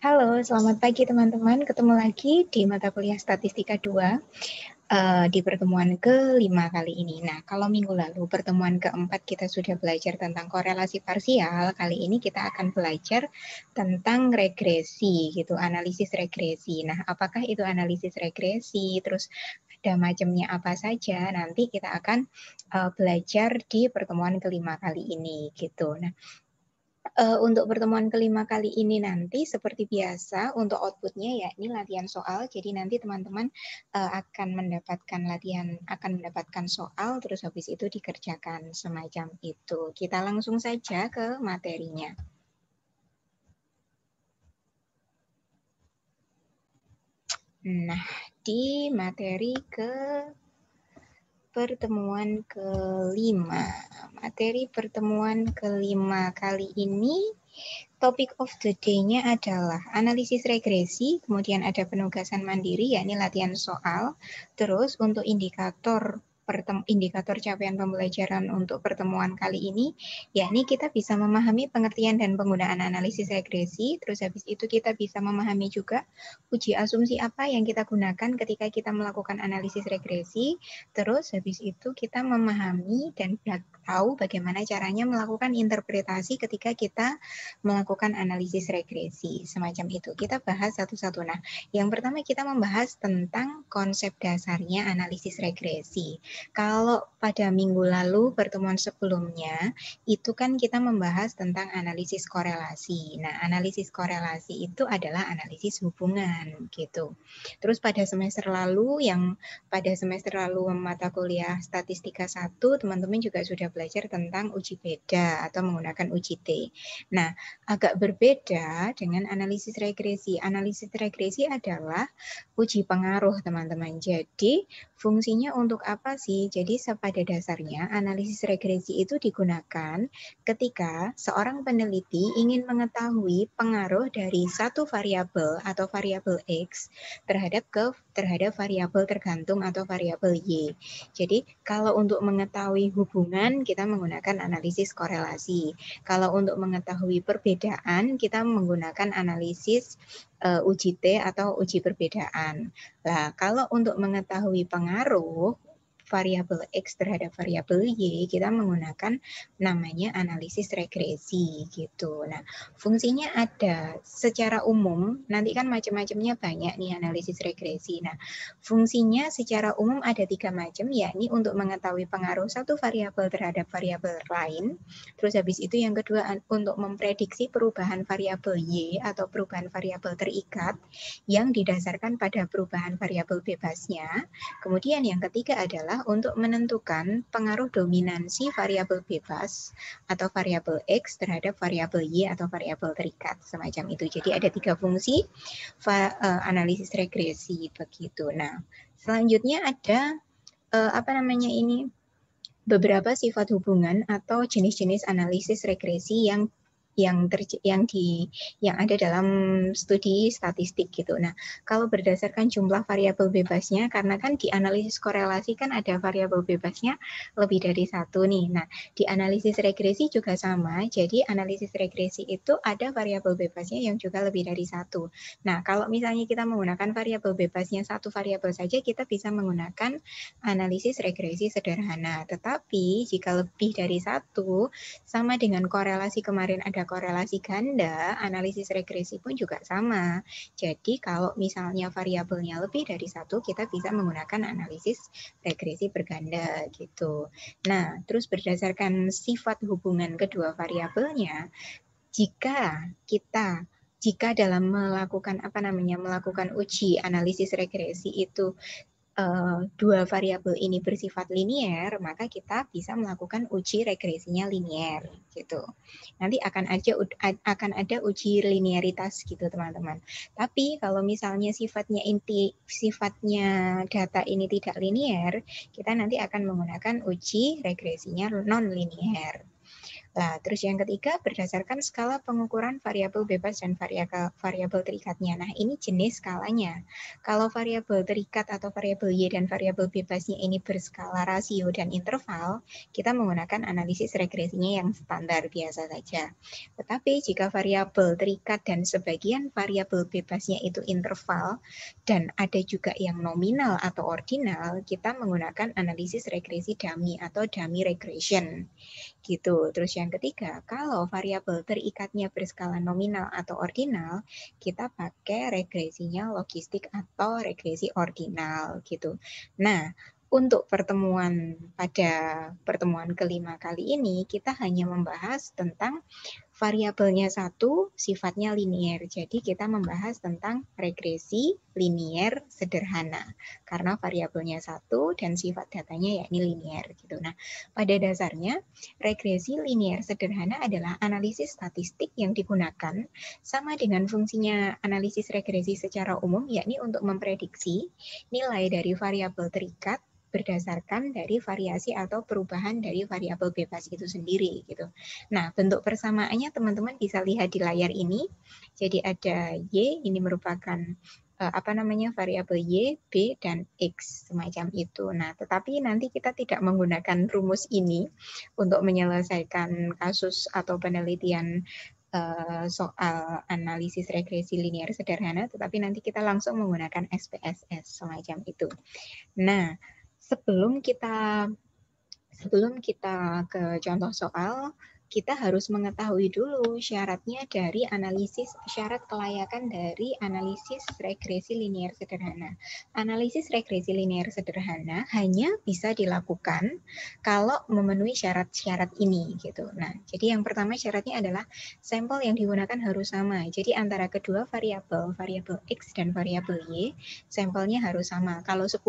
Halo, selamat pagi teman-teman. Ketemu lagi di mata kuliah Statistika 2 di pertemuan ke-5 kali ini. Nah, kalau minggu lalu pertemuan ke-4 kita sudah belajar tentang korelasi parsial, kali ini kita akan belajar tentang regresi gitu, analisis regresi. Nah, apakah itu analisis regresi? Terus ada macamnya apa saja? Nanti kita akan belajar di pertemuan ke-5 kali ini gitu. Nah, untuk pertemuan ke-5 kali ini nanti seperti biasa untuk outputnya ya ini latihan soal. Jadi nanti teman-teman akan mendapatkan soal terus habis itu dikerjakan semacam itu. Kita langsung saja ke materinya. Nah, di materi pertemuan ke-5. Materi pertemuan ke-5 kali ini topik of the day-nya adalah analisis regresi, kemudian ada penugasan mandiri, yakni latihan soal. Terus untuk indikator capaian pembelajaran untuk pertemuan kali ini, yakni kita bisa memahami pengertian dan penggunaan analisis regresi, terus habis itu kita bisa memahami juga uji asumsi apa yang kita gunakan ketika kita melakukan analisis regresi, terus habis itu kita memahami dan tahu bagaimana caranya melakukan interpretasi ketika kita melakukan analisis regresi, semacam itu. Kita bahas satu-satu. Nah, yang pertama kita membahas tentang konsep dasarnya analisis regresi. Kalau pada minggu lalu pertemuan sebelumnya, itu kan kita membahas tentang analisis korelasi. Nah, analisis korelasi itu adalah analisis hubungan, gitu. Terus pada semester lalu, mata kuliah Statistika 1, teman-teman juga sudah belajar tentang uji beda atau menggunakan uji T. Nah, agak berbeda dengan analisis regresi. Analisis regresi adalah uji pengaruh, teman-teman. Jadi, fungsinya untuk apa sih? Jadi, pada dasarnya, analisis regresi itu digunakan ketika seorang peneliti ingin mengetahui pengaruh dari satu variabel atau variabel X terhadap variabel tergantung atau variabel Y. Jadi, kalau untuk mengetahui hubungan, kita menggunakan analisis korelasi. Kalau untuk mengetahui perbedaan, kita menggunakan analisis uji T atau uji perbedaan. Nah, kalau untuk mengetahui pengaruh variabel X terhadap variabel Y, kita menggunakan namanya analisis regresi gitu. Nah, fungsinya ada secara umum, nanti kan macam-macamnya banyak nih analisis regresi. Nah, fungsinya secara umum ada 3 macam, yakni untuk mengetahui pengaruh satu variabel terhadap variabel lain. Terus habis itu yang kedua untuk memprediksi perubahan variabel Y atau perubahan variabel terikat yang didasarkan pada perubahan variabel bebasnya. Kemudian yang ketiga adalah untuk menentukan pengaruh dominansi variabel bebas atau variabel X terhadap variabel Y atau variabel terikat, semacam itu. Jadi ada 3 fungsi analisis regresi begitu. Nah, selanjutnya ada beberapa sifat hubungan atau jenis-jenis analisis regresi yang ada dalam studi statistik gitu. Nah, kalau berdasarkan jumlah variabel bebasnya, karena kan di analisis korelasi kan ada variabel bebasnya lebih dari satu nih. Nah, di analisis regresi juga sama. Jadi analisis regresi itu ada variabel bebasnya yang juga lebih dari satu. Nah, kalau misalnya kita menggunakan variabel bebasnya satu variabel saja, kita bisa menggunakan analisis regresi sederhana. Tetapi jika lebih dari satu, sama dengan korelasi kemarin ada korelasi ganda, analisis regresi pun juga sama. Jadi kalau misalnya variabelnya lebih dari satu, kita bisa menggunakan analisis regresi berganda gitu. Nah, terus berdasarkan sifat hubungan kedua variabelnya, jika dalam melakukan uji analisis regresi itu dua variabel ini bersifat linier, maka kita bisa melakukan uji regresinya linier gitu. Nanti akan ada uji linearitas gitu teman-teman. Tapi kalau misalnya sifatnya data ini tidak linier, kita nanti akan menggunakan uji regresinya non linier. Nah, terus yang ketiga berdasarkan skala pengukuran variabel bebas dan variabel terikatnya. Nah, ini jenis skalanya. Kalau variabel terikat atau variabel Y dan variabel bebasnya ini berskala rasio dan interval, kita menggunakan analisis regresinya yang standar biasa saja. Tetapi jika variabel terikat dan sebagian variabel bebasnya itu interval dan ada juga yang nominal atau ordinal, kita menggunakan analisis regresi dummy atau dummy regression. Gitu. Terus yang ketiga, kalau variabel terikatnya berskala nominal atau ordinal, kita pakai regresinya logistik atau regresi ordinal gitu. Nah, untuk pada pertemuan kelima kali ini, kita hanya membahas tentang variabelnya satu, sifatnya linier. Jadi kita membahas tentang regresi linier sederhana. Karena variabelnya satu dan sifat datanya yakni linier. Gitu. Nah, pada dasarnya regresi linier sederhana adalah analisis statistik yang digunakan sama dengan fungsinya analisis regresi secara umum, yakni untuk memprediksi nilai dari variabel terikat berdasarkan dari variasi atau perubahan dari variabel bebas itu sendiri gitu. Nah, bentuk persamaannya teman-teman bisa lihat di layar ini. Jadi ada Y, ini merupakan variabel Y, B, dan X semacam itu. Nah, tetapi nanti kita tidak menggunakan rumus ini untuk menyelesaikan kasus atau penelitian soal analisis regresi linier sederhana, tetapi nanti kita langsung menggunakan SPSS semacam itu. Nah, sebelum kita ke contoh soal, kita harus mengetahui dulu syaratnya dari syarat kelayakan dari analisis regresi linier sederhana. Analisis regresi linier sederhana hanya bisa dilakukan kalau memenuhi syarat-syarat ini gitu. Nah, jadi yang pertama syaratnya adalah sampel yang digunakan harus sama. Jadi antara kedua variabel X dan variabel Y, sampelnya harus sama. Kalau 10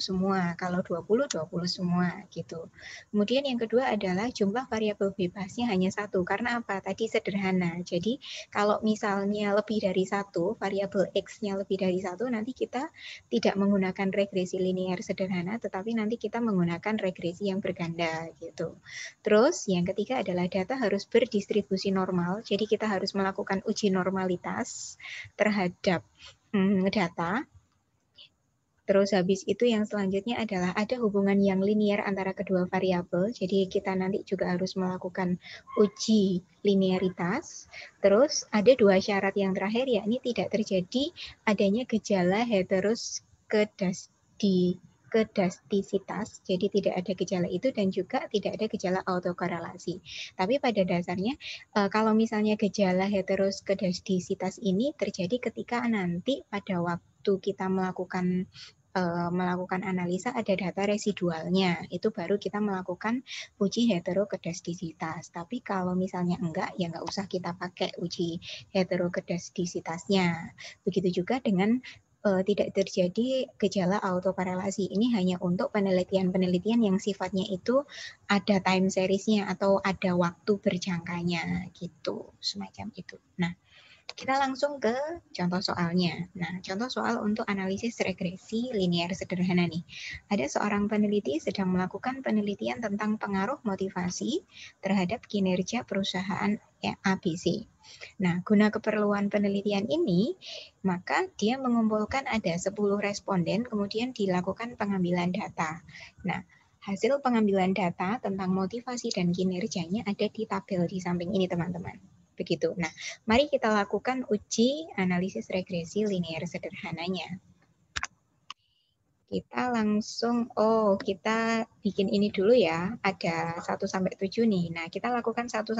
semua, kalau 20 semua gitu. Kemudian yang kedua adalah jumlah variabel bebasnya hanya satu. Karena apa? Tadi sederhana. Jadi kalau misalnya lebih dari satu, variabel X-nya lebih dari satu, nanti kita tidak menggunakan regresi linier sederhana, tetapi nanti kita menggunakan regresi yang berganda gitu. Terus yang ketiga adalah data harus berdistribusi normal. Jadi kita harus melakukan uji normalitas terhadap data. Terus habis itu yang selanjutnya adalah ada hubungan yang linier antara kedua variabel. Jadi kita nanti juga harus melakukan uji linearitas. Terus ada dua syarat yang terakhir, yakni tidak terjadi adanya gejala kedastisitas, jadi tidak ada gejala itu dan juga tidak ada gejala autokorelasi. Tapi pada dasarnya kalau misalnya gejala heteroskedastisitas ini terjadi ketika nanti pada waktu kita melakukan analisa ada data residualnya, itu baru kita melakukan uji heterokedastisitas. Tapi kalau misalnya enggak, ya enggak usah kita pakai uji heterokedastisitasnya. Begitu juga dengan tidak terjadi gejala autokorelasi. Ini hanya untuk penelitian-penelitian yang sifatnya itu ada time series-nya atau ada waktu berjangkanya gitu, semacam itu. Nah, kita langsung ke contoh soalnya. Nah, contoh soal untuk analisis regresi linier sederhana nih. Ada seorang peneliti sedang melakukan penelitian tentang pengaruh motivasi terhadap kinerja perusahaan ABC. Nah, guna keperluan penelitian ini, maka dia mengumpulkan ada 10 responden, kemudian dilakukan pengambilan data. Nah, hasil pengambilan data tentang motivasi dan kinerjanya ada di tabel di samping ini, teman-teman. Begitu. Nah, mari kita lakukan uji analisis regresi linier sederhananya. Kita langsung, kita bikin ini dulu ya, ada 1-7 nih. Nah, kita lakukan 1-5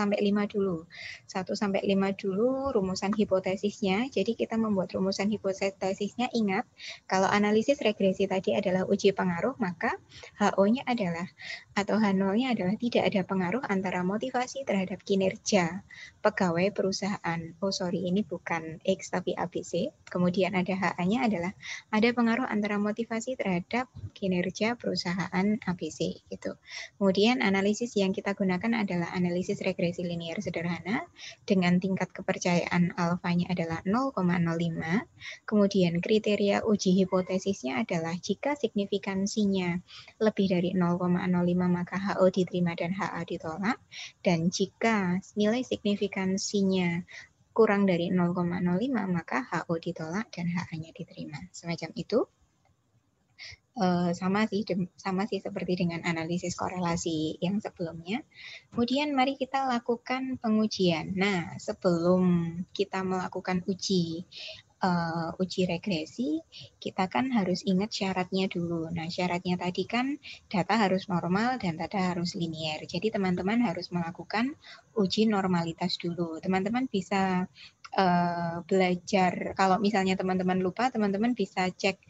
dulu. 1-5 dulu rumusan hipotesisnya. Jadi kita membuat rumusan hipotesisnya, ingat, kalau analisis regresi tadi adalah uji pengaruh, maka HO-nya adalah, atau H0-nya adalah tidak ada pengaruh antara motivasi terhadap kinerja pegawai perusahaan. Ini bukan X tapi ABC. Kemudian ada HA-nya adalah ada pengaruh antara motivasi terhadap kinerja perusahaan ABC. ABC gitu. Kemudian analisis yang kita gunakan adalah analisis regresi linear sederhana dengan tingkat kepercayaan alfanya adalah 0,05. Kemudian kriteria uji hipotesisnya adalah jika signifikansinya lebih dari 0,05 maka HO diterima dan HA ditolak. Dan jika nilai signifikansinya kurang dari 0,05 maka HO ditolak dan HA-nya diterima. Semacam itu. Sama sih seperti dengan analisis korelasi yang sebelumnya. Kemudian mari kita lakukan pengujian. Nah, sebelum kita melakukan uji regresi, kita kan harus ingat syaratnya dulu. Nah, syaratnya tadi kan data harus normal dan data harus linear. Jadi teman-teman harus melakukan uji normalitas dulu. Teman-teman bisa belajar, kalau misalnya teman-teman lupa, teman-teman bisa cek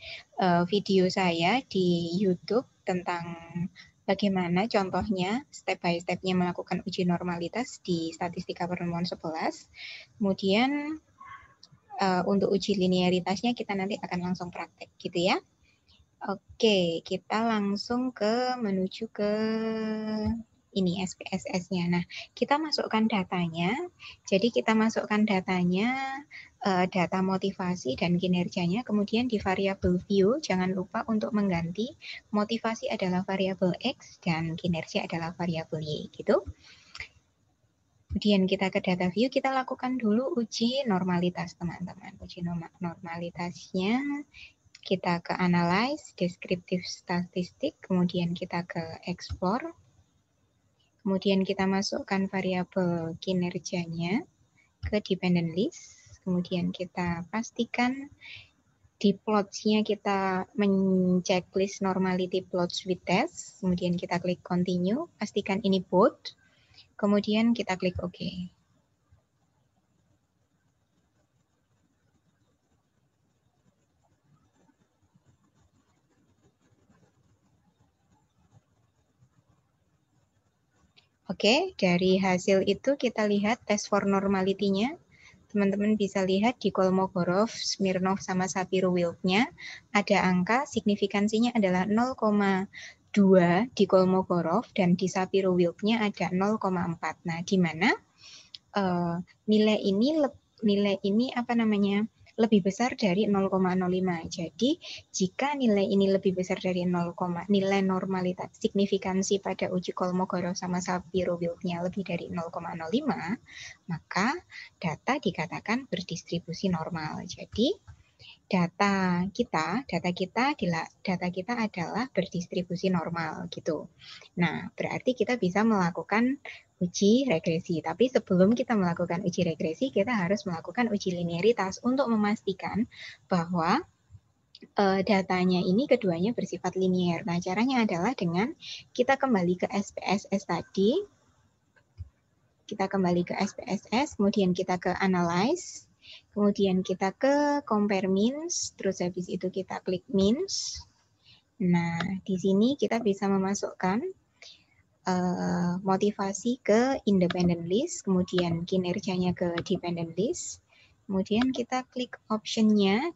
video saya di YouTube tentang bagaimana contohnya step by step-nya melakukan uji normalitas di statistika pertemuan 11. Kemudian untuk uji linearitasnya kita nanti akan langsung praktek gitu ya. Oke, kita langsung menuju ke ini SPSS-nya. Nah, kita masukkan datanya. Jadi kita masukkan datanya, data motivasi dan kinerjanya. Kemudian di variabel view, jangan lupa untuk mengganti motivasi adalah variabel X dan kinerja adalah variabel Y gitu. Kemudian kita ke data view, kita lakukan dulu uji normalitas teman-teman. Uji normalitasnya kita ke analyze, descriptive statistik, kemudian kita ke explore. Kemudian kita masukkan variabel kinerjanya ke dependent list. Kemudian kita pastikan di plots-nya kita men-checklist normality plots with test. Kemudian kita klik continue, pastikan ini both. Kemudian kita klik OK. Oke, dari hasil itu kita lihat test for normality-nya. Teman-teman bisa lihat di Kolmogorov, Smirnov, sama Shapiro-Wilk-nya ada angka signifikansinya adalah 0,2 di Kolmogorov dan di Shapiro-Wilk-nya ada 0,4. Nah, di mana nilai ini apa namanya? Lebih besar dari 0,05. Jadi, jika nilai ini lebih besar dari 0, nilai normalitas signifikansi pada uji Kolmogorov sama Shapiro-Wilk-nya lebih dari 0,05, maka data dikatakan berdistribusi normal. Jadi, data kita adalah berdistribusi normal gitu. Nah, berarti kita bisa melakukan uji regresi. Tapi sebelum kita melakukan uji regresi, kita harus melakukan uji linearitas untuk memastikan bahwa datanya ini keduanya bersifat linear. Nah, caranya adalah dengan kita kembali ke SPSS tadi. Kita kembali ke SPSS, kemudian kita ke analyze. Kemudian kita ke compare means, terus habis itu kita klik means. Nah, di sini kita bisa memasukkan motivasi ke independent list, kemudian kinerjanya ke dependent list. Kemudian kita klik option-nya,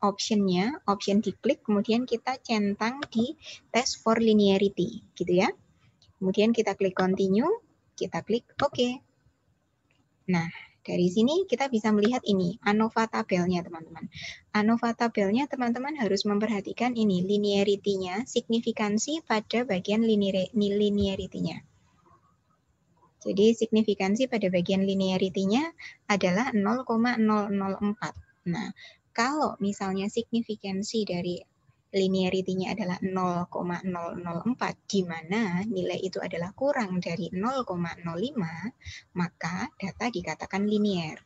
option diklik, kemudian kita centang di test for linearity, gitu ya. Kemudian kita klik continue, kita klik OK. Nah, dari sini kita bisa melihat ini, ANOVA tabelnya teman-teman. ANOVA tabelnya teman-teman harus memperhatikan ini, linearity-nya, signifikansi pada bagian linearity-nya. Jadi signifikansi pada bagian linearity-nya adalah 0,004. Nah, kalau misalnya signifikansi dari linearity-nya adalah 0,004, di mana nilai itu adalah kurang dari 0,05, maka data dikatakan linear.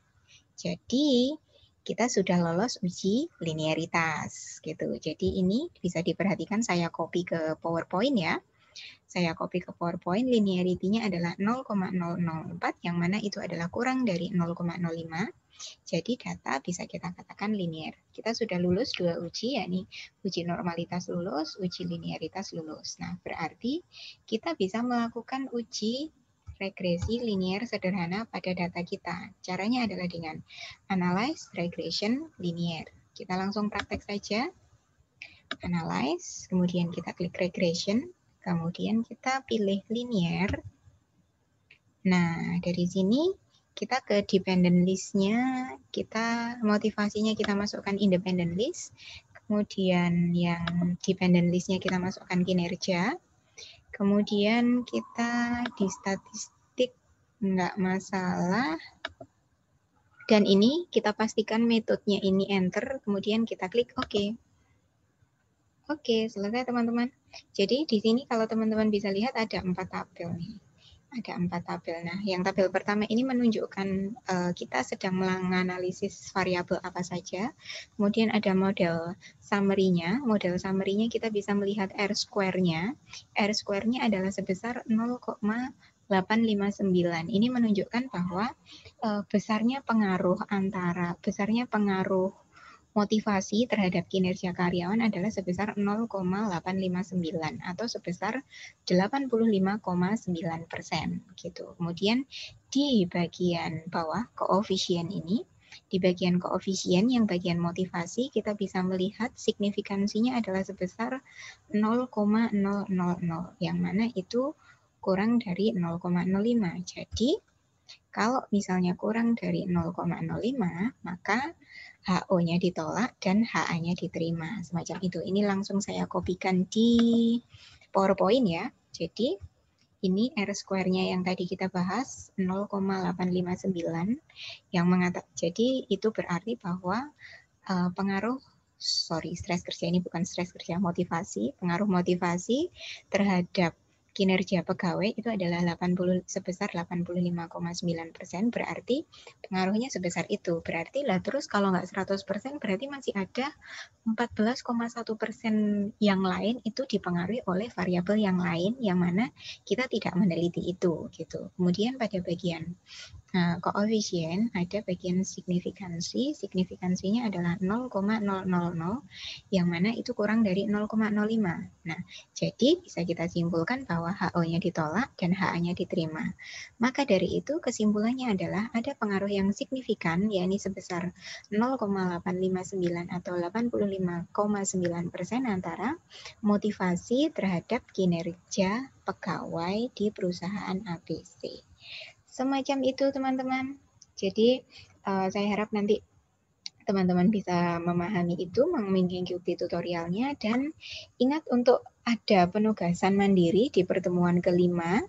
Jadi, kita sudah lolos uji linearitas gitu. Jadi ini bisa diperhatikan, saya copy ke PowerPoint ya. Saya copy ke PowerPoint, linearity-nya adalah 0,004, yang mana itu adalah kurang dari 0,05. Jadi data bisa kita katakan linear. Kita sudah lulus 2 uji, yakni uji normalitas lulus, uji linearitas lulus. Nah, berarti kita bisa melakukan uji regresi linear sederhana pada data kita. Caranya adalah dengan analyze, regression, linear. Kita langsung praktek saja. Analyze, kemudian kita klik regression. Kemudian kita pilih linear. Nah, dari sini kita ke dependent list-nya, kita motivasinya kita masukkan independent list. Kemudian yang dependent list-nya kita masukkan kinerja. Kemudian kita di statistik nggak masalah. Dan ini kita pastikan metodenya ini enter, kemudian kita klik OK. Oke, selesai teman-teman. Jadi di sini kalau teman-teman bisa lihat ada 4 tabel nih. Ada 4 tabel. Nah, yang tabel pertama ini menunjukkan kita sedang menganalisis variabel apa saja. Kemudian ada model summary-nya. Model summary-nya kita bisa melihat R square-nya. R square-nya adalah sebesar 0,859. Ini menunjukkan bahwa besarnya pengaruh motivasi terhadap kinerja karyawan adalah sebesar 0,859 atau sebesar 85,9% gitu. Kemudian di bagian bawah koefisien ini, di bagian koefisien yang bagian motivasi kita bisa melihat signifikansinya adalah sebesar 0,000 yang mana itu kurang dari 0,05. Jadi kalau misalnya kurang dari 0,05 maka HO-nya ditolak dan HA-nya diterima. Semacam itu. Ini langsung saya kopikan di PowerPoint ya. Jadi ini R square-nya yang tadi kita bahas 0,859 yang jadi itu berarti bahwa stres kerja ini bukan stres kerja, pengaruh motivasi terhadap kinerja pegawai itu adalah sebesar 85,9%, berarti pengaruhnya sebesar itu. Berarti lah terus kalau nggak 100% berarti masih ada 14,1% yang lain itu dipengaruhi oleh variabel yang lain yang mana kita tidak meneliti itu gitu. Kemudian pada bagian koefisien ada bagian signifikansinya adalah 0,000 yang mana itu kurang dari 0,05. Nah, jadi bisa kita simpulkan bahwa HO-nya ditolak dan HA-nya diterima. Maka dari itu kesimpulannya adalah ada pengaruh yang signifikan yakni sebesar 0,859 atau 85,9% antara motivasi terhadap kinerja pegawai di perusahaan ABC. Semacam itu teman-teman. Jadi saya harap nanti teman-teman bisa memahami itu, mengikuti tutorialnya, dan ingat untuk ada penugasan mandiri di pertemuan kelima.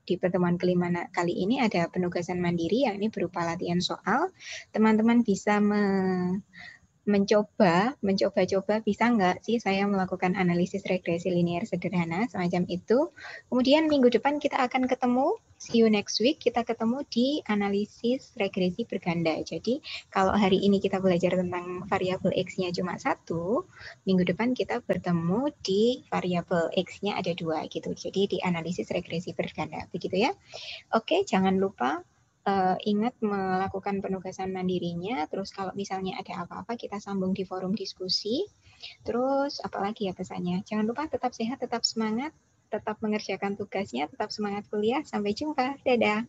Di pertemuan kelima kali ini ada penugasan mandiri, yakni berupa latihan soal. Teman-teman bisa mencoba bisa nggak sih saya melakukan analisis regresi linear sederhana semacam itu. Kemudian minggu depan kita akan ketemu, see you next week, kita ketemu di analisis regresi berganda. Jadi kalau hari ini kita belajar tentang variabel X-nya cuma 1, minggu depan kita bertemu di variabel X-nya ada 2 gitu. Jadi di analisis regresi berganda, begitu ya. Oke, jangan lupa ingat melakukan penugasan mandirinya. Terus kalau misalnya ada apa-apa kita sambung di forum diskusi. Terus apalagi ya pesannya? Jangan lupa tetap sehat, tetap semangat, tetap mengerjakan tugasnya, tetap semangat kuliah. Sampai jumpa. Dadah.